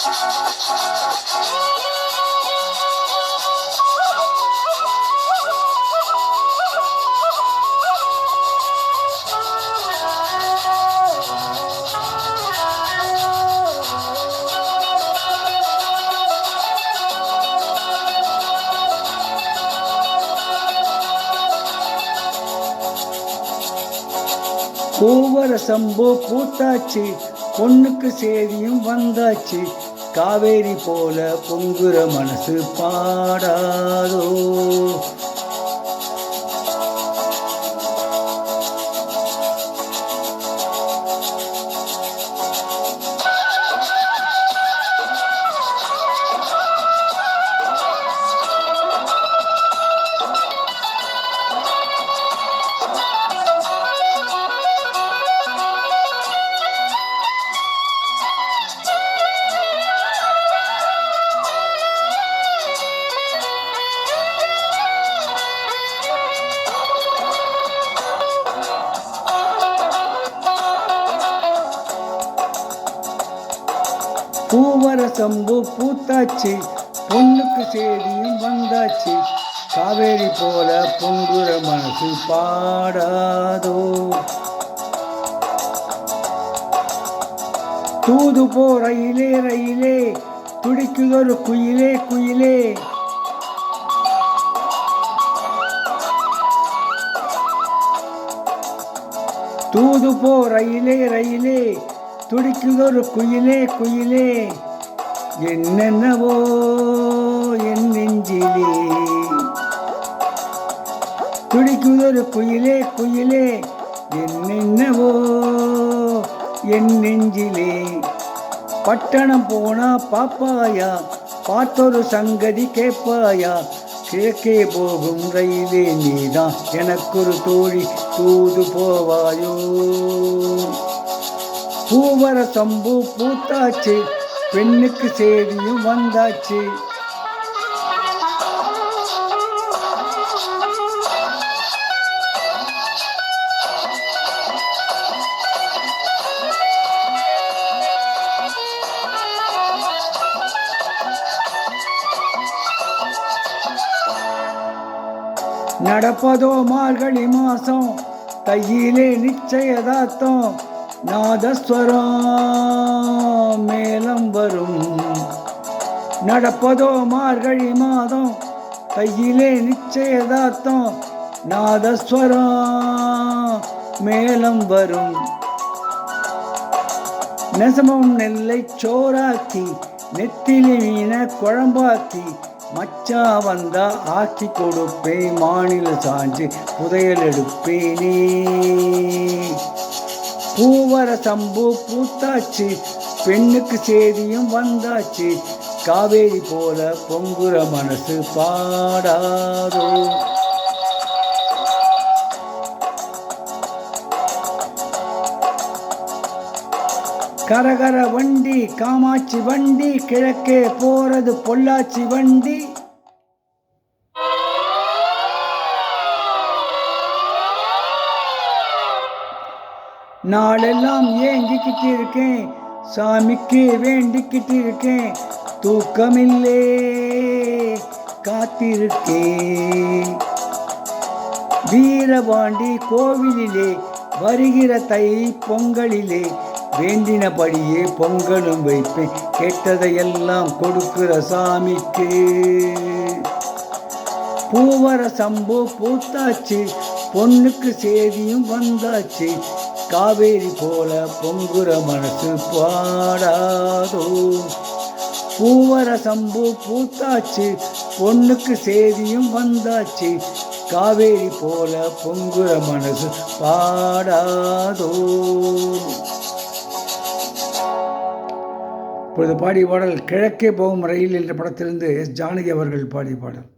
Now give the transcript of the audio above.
பூவர சம்பு பூத்தாச்சு, பொண்ணுக்கு சேதியும் வந்தாச்சு, காவேரி போல பொங்குற மனசு பாடாதோ. பூவர சம்பு பூத்தாச்சு, பொண்ணுக்கு சேதியும் வந்தாச்சு, காவேரி போல பொங்குற மனசு பாடாதோ. தூது போ ரயிலே ரயிலே, துடிக்குதொரு குயிலே குயிலே. தூது போ ரயிலே ரயிலே, துடிக்குதொரு குயிலே குயிலே. என்னென்னவோ என் நெஞ்சிலே, துடிக்குதொரு குயிலே குயிலே. என்னென்னவோ என் நெஞ்சிலே. பட்டணம் போனா பாப்பாயா, பார்த்தொரு சங்கதி கேட்பாயா, கிழக்கே போகும் ரயிலே நீதான் எனக்கொரு தோழி, தூது போவாயோ. பூவர சம்பு பூத்தாச்சு, பெண்ணுக்கு சேதியும் வந்தாச்சு. நடப்பதோ மார்கழி மாசம், கையிலே நிச்சயதார்த்தம், நாதஸ்வரம் மேலம் வரும். நடப்பதோ மார்கழி மாதம், கையிலே நிச்சயதார்த்தம், நாதஸ்வரம் மேலம் வரும். நெசமும் நெல்லை சோறாக்கி, நெத்திலி மீன குழம்பாக்கி, மச்சா வந்தா ஆக்கி கொடுப்பேன், மாநில சாஞ்சு புதையல் எடுப்பேனே. பூவர சம்பு பூத்தாச்சு, பெண்ணுக்கு சேதியும் வந்தாச்சு, காவேரி போல பொங்குற மனசு பாடாதோ. கரகர வண்டி காமாட்சி வண்டி, கிழக்கே போறது பொள்ளாச்சி வண்டி. நாளெல்லாம் ஏங்கிக்கிட்டு இருக்கேன், சாமிக்கு வேண்டிக்கிட்டு இருக்கேன், தூக்கமில்லே காத்திருக்கேன். வீரபாண்டி கோவிலிலே வருகிற தை பொங்கலிலே, வேண்டினபடியே பொங்கலும் வைப்பேன், கேட்டதையெல்லாம் கொடுக்கிற சாமிக்கு. பூவர சம்பு பூத்தாச்சு, பொண்ணுக்கு சேதியும் வந்தாச்சு, காவேரி போல பொங்குற மனசு பாடாதோ. பூவர சம்பு பூத்தாச்சு, பொண்ணுக்கு சேதியும் வந்தாச்சு, காவேரி போல பொங்குற மனசு பாடாதோ. இப்பொழுது பாடிய பாடல் கிழக்கே போகும் ரயில் என்ற படத்திலிருந்து எஸ். ஜானகி அவர்கள் பாடிய பாடல்.